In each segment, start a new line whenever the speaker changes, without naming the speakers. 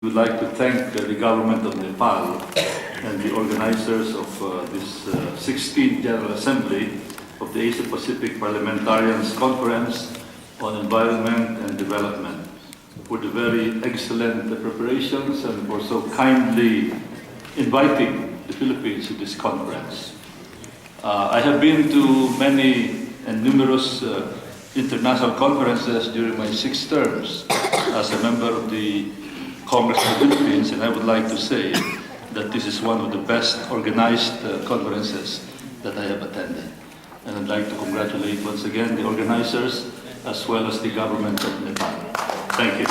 We would like to thank the government of Nepal and the organizers of this 16th General Assembly of the Asia-Pacific Parliamentarians Conference on Environment and Development for the very excellent preparations and for so kindly inviting the Philippines to this conference. I have been to many and numerous international conferences during my 6 terms as a member of the Congress of the Philippines, and I would like to say that this is one of the best organized conferences that I have attended. And I'd like to congratulate once again the organizers as well as the government of Nepal. Thank you.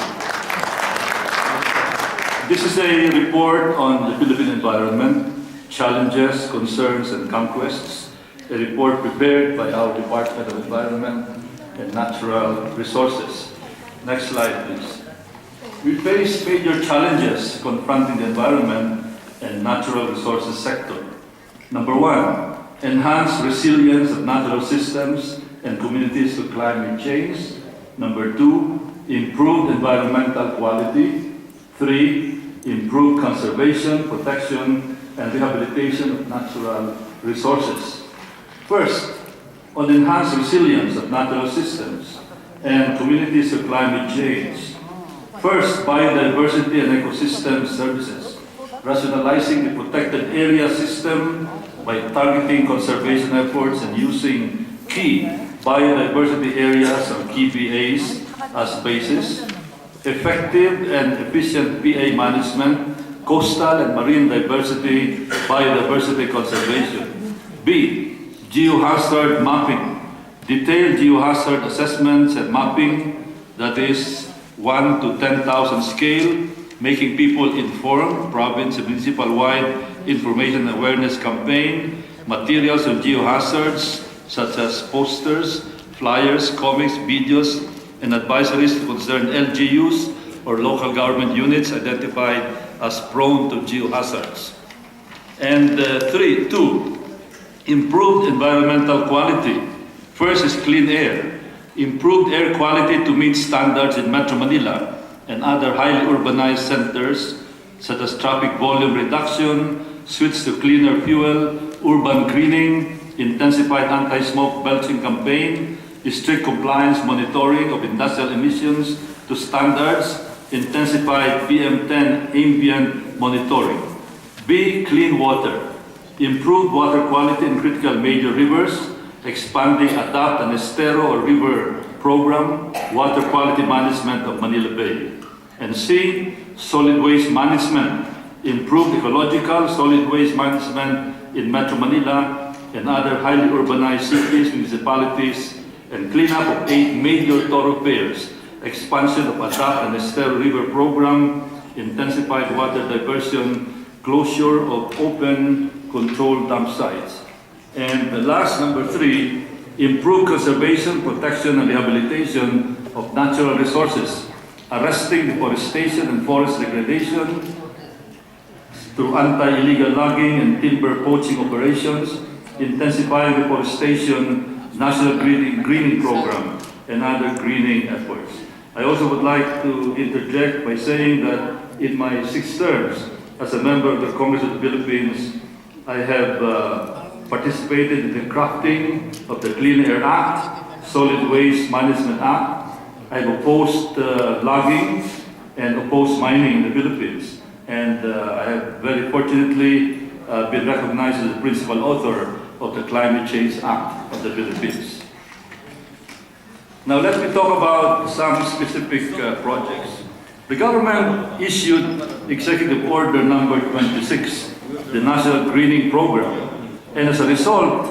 This is a report on the Philippine environment, challenges, concerns, and conquests, a report prepared by our Department of Environment and Natural Resources. Next slide, please. We face major challenges confronting the environment and natural resources sector. Number 1, enhance resilience of natural systems and communities to climate change. Number 2, improve environmental quality. 3, improve conservation, protection, and rehabilitation of natural resources. First, on enhanced resilience of natural systems and communities to climate change. First, biodiversity and ecosystem services, rationalizing the protected area system by targeting conservation efforts and using key biodiversity areas or key BAs as basis, effective and efficient PA management, coastal and marine diversity, biodiversity conservation. B, geohazard mapping, detailed geohazard assessments and mapping, that is 1 to 10,000 scale, making people informed, province and municipal-wide information awareness campaign, materials on geohazards such as posters, flyers, comics, videos, and advisories to concern LGUs or local government units identified as prone to geohazards. And 2, improved environmental quality. First is clean air. Improved air quality to meet standards in Metro Manila and other highly urbanized centers, such as traffic volume reduction, switch to cleaner fuel, urban greening, intensified anti-smoke belching campaign, strict compliance monitoring of industrial emissions to standards, intensified PM10 ambient monitoring. B, clean water. Improved water quality in critical major rivers, expanding ADAPT and Estero or river program, water quality management of Manila Bay. And C, solid waste management, improved ecological solid waste management in Metro Manila and other highly urbanized cities, municipalities, and cleanup of 8 major thoroughfares, expansion of ADAPT and Estero river program, intensified water diversion, closure of open controlled dump sites. And the last, number 3, improve conservation, protection, and rehabilitation of natural resources, arresting deforestation and forest degradation through anti-illegal logging and timber poaching operations, intensifying deforestation, national greening program, and other greening efforts. I also would like to interject by saying that in my 6 terms as a member of the Congress of the Philippines, I have participated in the crafting of the Clean Air Act, Solid Waste Management Act. I've opposed logging and opposed mining in the Philippines. And I have very fortunately been recognized as the principal author of the Climate Change Act of the Philippines. Now let me talk about some specific projects. The government issued Executive Order number 26, the National Greening Program. And as a result,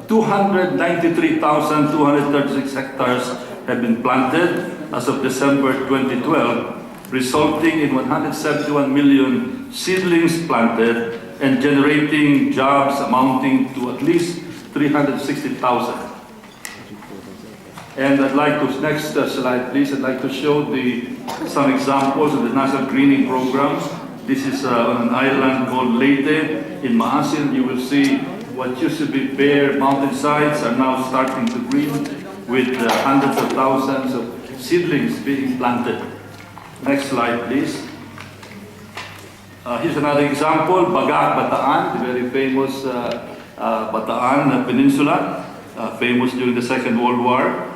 293,236 hectares have been planted as of December 2012, resulting in 171 million seedlings planted and generating jobs amounting to at least 360,000. And I'd like to, next slide please, I'd like to show some examples of the National Greening Program. This is on an island called Leyte in Maasin. You will see what used to be bare mountainsides are now starting to green with hundreds of thousands of seedlings being planted. Next slide, please. Here's another example, Bagak, Bataan, the very famous Bataan Peninsula, famous during the Second World War.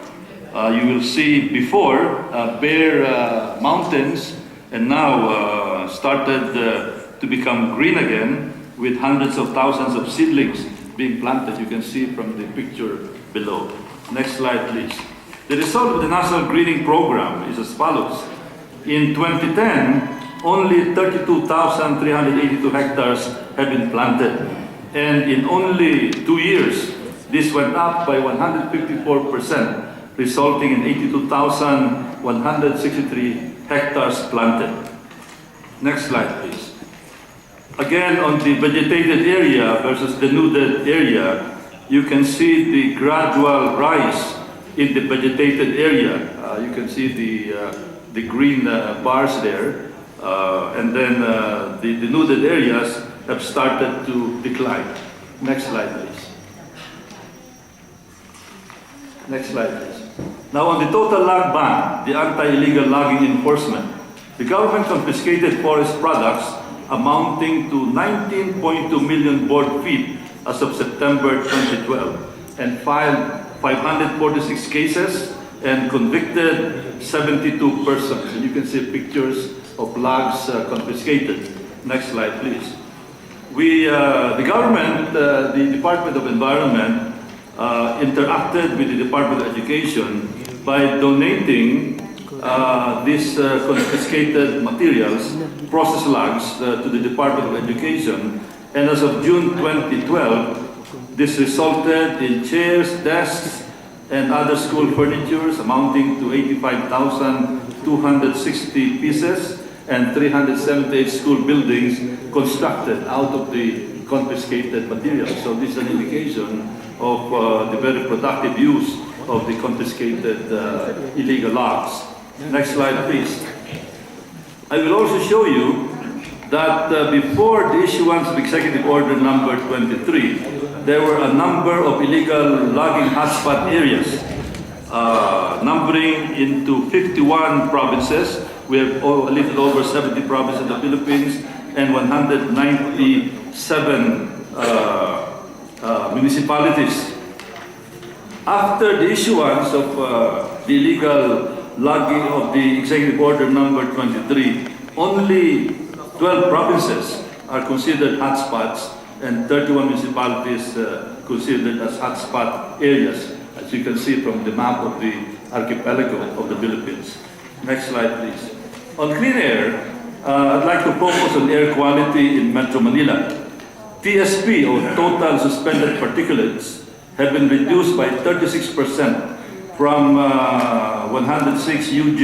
You will see before bare mountains, and now started to become green again with hundreds of thousands of seedlings being planted. You can see from the picture below. Next slide, please. The result of the National Greening Program is as follows. In 2010, only 32,382 hectares have been planted. And in only 2 years, this went up by 154%, resulting in 82,163 hectares planted. Next slide, please. Again, on the vegetated area versus denuded area, you can see the gradual rise in the vegetated area. You can see the green bars there. And then the denuded areas have started to decline. Next slide, please. Next slide, please. Now, on the total log ban, the anti-illegal logging enforcement, the government confiscated forest products amounting to 19.2 million board feet as of September 2012 and filed 546 cases and convicted 72 persons. And you can see pictures of logs confiscated. Next slide, please. The government, the Department of Environment, interacted with the Department of Education by donating these confiscated materials, processed logs, to the Department of Education. And as of June 2012, this resulted in chairs, desks, and other school furnitures amounting to 85,260 pieces and 378 school buildings constructed out of the confiscated materials. So this is an indication of the very productive use of the confiscated illegal logs. Next slide, please. I will also show you that before the issuance of Executive Order number 23, there were a number of illegal logging hotspot areas, numbering into 51 provinces. We have a little over 70 provinces in the Philippines and 197 municipalities. After the issuance of the illegal logging of the Executive Order number 23, only 12 provinces are considered hotspots and 31 municipalities considered as hotspot areas, as you can see from the map of the archipelago of the Philippines. Next slide, please. On clean air, I'd like to focus on air quality in Metro Manila. TSP, or total suspended particulates, have been reduced by 36% from 106 UG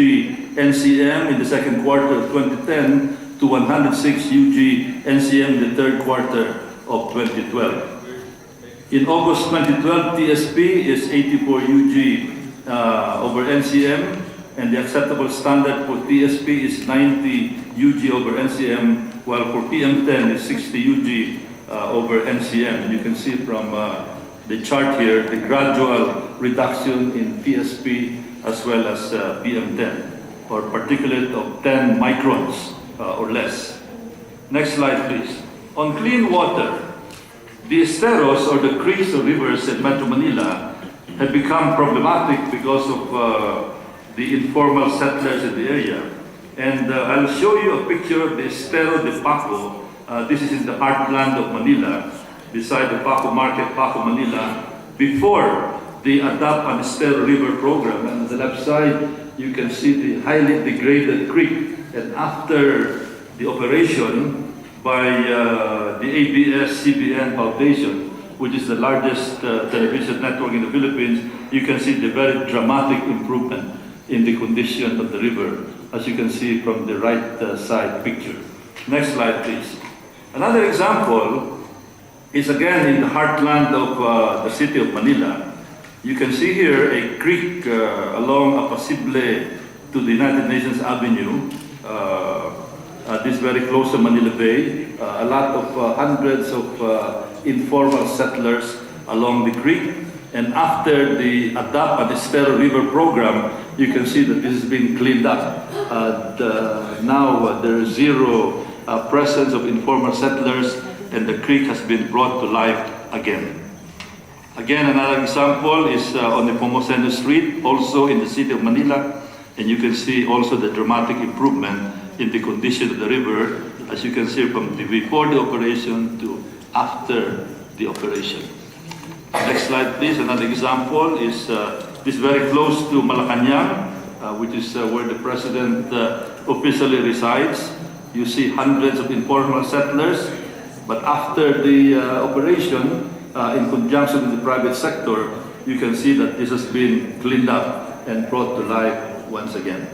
NCM in the second quarter of 2010 to 106 UG NCM in the third quarter of 2012. In August 2012, TSP is 84 UG over NCM, and the acceptable standard for TSP is 90 UG over NCM, while for PM10 is 60 UG over NCM. And you can see from the chart here the gradual reduction in TSP as well as PM10, or particulate of 10 microns or less. Next slide, please. On clean water, the esteros, or the creeks or rivers in Metro Manila, have become problematic because of the informal settlers in the area. And I'll show you a picture of the Estero de Paco. This is in the heartland of Manila, beside the Paco Market, Paco, Manila, before the Adapt and Estero River program. And on the left side, you can see the highly degraded creek. And after the operation by the ABS-CBN Foundation, which is the largest television network in the Philippines, you can see the very dramatic improvement in the condition of the river, as you can see from the right side picture. Next slide, please. Another example is again in the heartland of the city of Manila. You can see here a creek along Apasible to the United Nations Avenue, this very close to Manila Bay. A lot of hundreds of informal settlers along the creek. And after the Adapt and Estero River program, you can see that this has been cleaned up. Now there are zero presence of informal settlers, and the creek has been brought to life again. Again, another example is on the Pomoseno Street, also in the city of Manila, and you can see also the dramatic improvement in the condition of the river, as you can see from before the operation to after the operation. Next slide, please. Another example is this very close to Malacanang, which is where the president officially resides. You see hundreds of informal settlers, but after the operation, in conjunction with the private sector, you can see that this has been cleaned up and brought to life once again.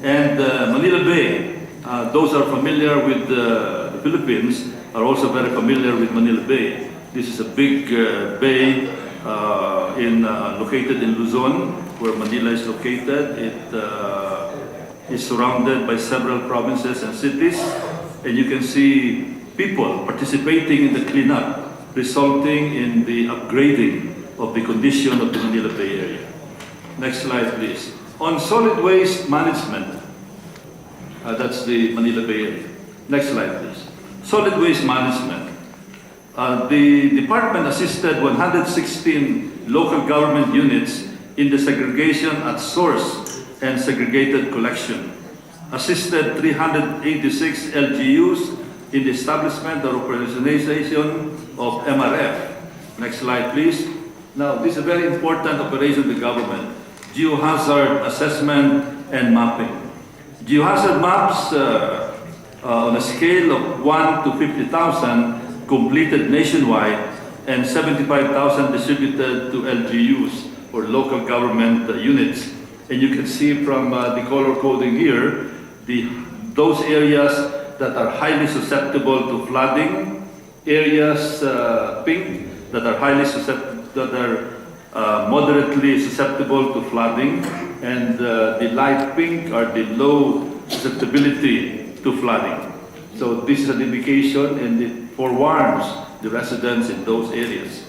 And Manila Bay, those who are familiar with the Philippines are also very familiar with Manila Bay. This is a big bay located in Luzon, where Manila is located. It is surrounded by several provinces and cities, and you can see people participating in the cleanup, resulting in the upgrading of the condition of the Manila Bay area. Next slide, please. On solid waste management, that's the Manila Bay area. Next slide, please. Solid waste management. The department assisted 116 local government units in the segregation at source and segregated collection, assisted 386 LGUs in the establishment or operationalization of MRF. Next slide, please. Now, this is a very important operation of the government: geohazard assessment and mapping. Geohazard maps on a scale of 1 to 50,000 completed nationwide, and 75,000 distributed to LGUs or local government units. And you can see from the color coding here, those areas that are highly susceptible to flooding, areas pink that are moderately susceptible to flooding, and the light pink are the low susceptibility to flooding. So this is an indication, and it forewarns the residents in those areas.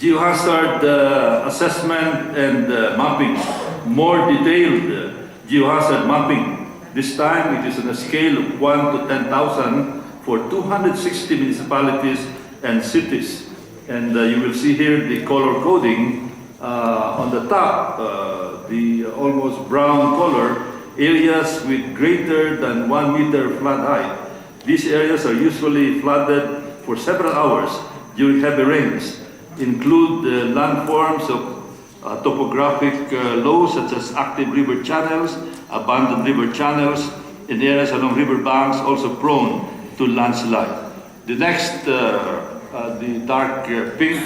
Geohazard assessment and mapping, more detailed geohazard mapping. This time it is on a scale of 1 to 10,000 for 260 municipalities and cities. And you will see here the color coding on the top, the almost brown color, areas with greater than 1 meter flood height. These areas are usually flooded for several hours during heavy rains, include landforms of topographic lows such as active river channels, abandoned river channels, and areas along river banks also prone to landslide. The next, the dark pink,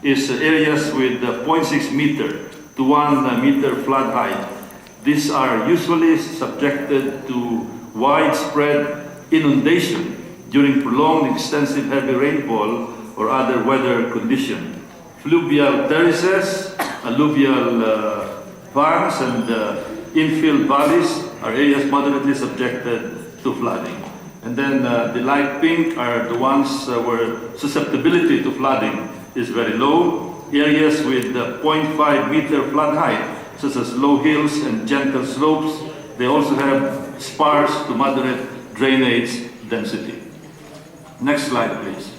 is areas with 0.6 meter to 1 meter flood height. These are usually subjected to widespread inundation during prolonged extensive heavy rainfall or other weather condition. Fluvial terraces, alluvial farms, and infill valleys are areas moderately subjected to flooding. And then the light pink are the ones where susceptibility to flooding is very low. Areas with 0.5 meter flood height, such as low hills and gentle slopes, they also have sparse to moderate drainage density. Next slide, please.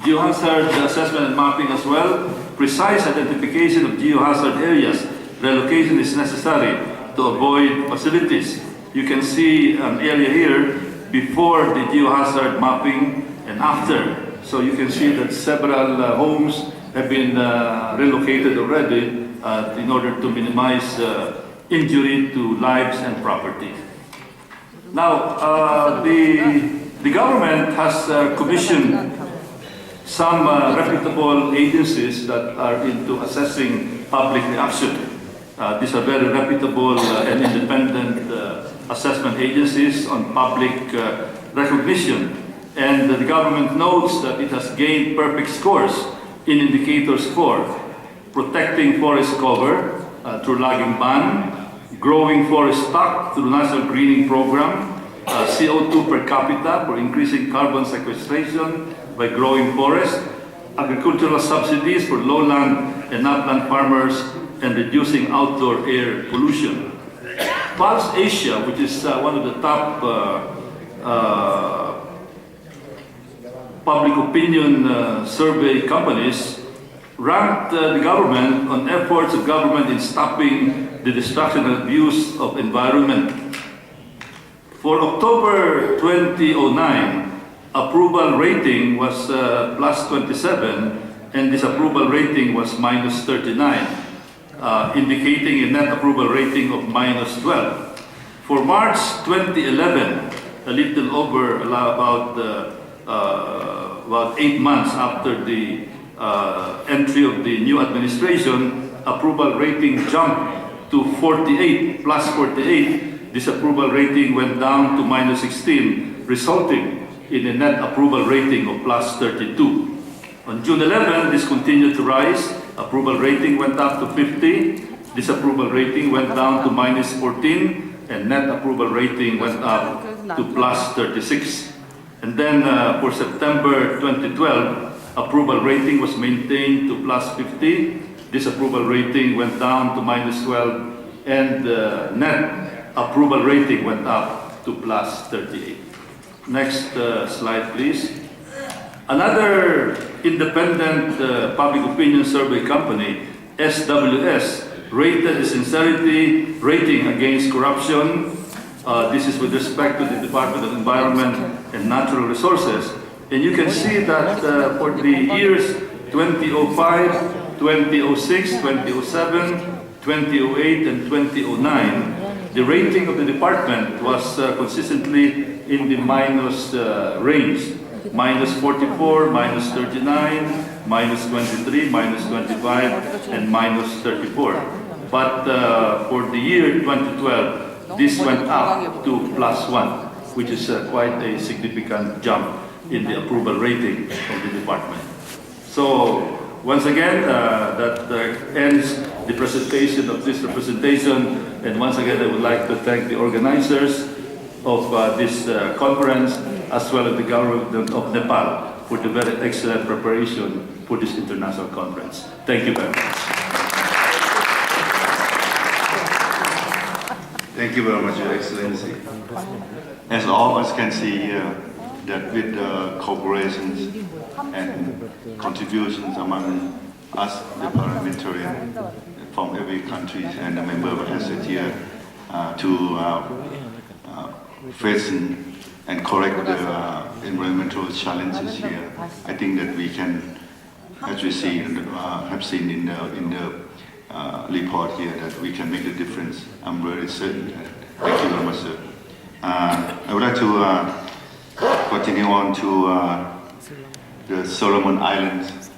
Geohazard assessment and mapping as well. Precise identification of geohazard areas. Relocation is necessary to avoid facilities. You can see an area here before the geohazard mapping and after. So you can see that several homes have been relocated already in order to minimize injury to lives and property. Now, the government has commissioned some reputable agencies that are into assessing public reaction. These are very reputable and independent assessment agencies on public recognition. And the government notes that it has gained perfect scores in indicator score: protecting forest cover through logging ban, growing forest stock through national greening program, CO2 per capita for increasing carbon sequestration by growing forest, agricultural subsidies for lowland and upland farmers, and reducing outdoor air pollution. Pulse Asia, which is one of the top public opinion survey companies ranked the government on efforts of government in stopping the destruction and abuse of environment. For October 2009, approval rating was plus 27 and disapproval rating was minus 39, indicating a net approval rating of minus 12. For March 2011, a little over about 8 months after the entry of the new administration, approval rating jumped to 48, plus 48. Disapproval rating went down to minus 16, resulting in a net approval rating of plus 32. On June 11, this continued to rise. Approval rating went up to 50, disapproval rating went down to minus 14, and net approval rating went up to plus 36. And then for September 2012, approval rating was maintained to plus 50, disapproval rating went down to minus 12, and net approval rating went up to plus 38. Next slide, please. Another independent public opinion survey company, SWS, rated the sincerity rating against corruption. This is with respect to the Department of Environment and Natural Resources. And you can see that for the years 2005, 2006, 2007, 2008, and 2009, the rating of the department was consistently in the minus range. Minus 44, minus 39, minus 23, minus 25, and minus 34. But for the year 2012, this went up to plus 1, which is quite a significant jump in the approval rating of the department. So once again, that ends the presentation of this representation. And once again, I would like to thank the organizers of this conference, as well as the government of Nepal for the very excellent preparation for this international conference. Thank you very much.
Thank you very much, Your Excellency. As all of us can see here, that with the cooperations and contributions among us, the parliamentarians from every country and the member of Asset here to face and correct the environmental challenges here. I think that we can, as we see, have seen in the report here, that we can make a difference. I'm very certain. Thank you very much, sir. I would like to continue on to the Solomon Islands,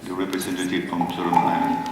the representative from Solomon Islands.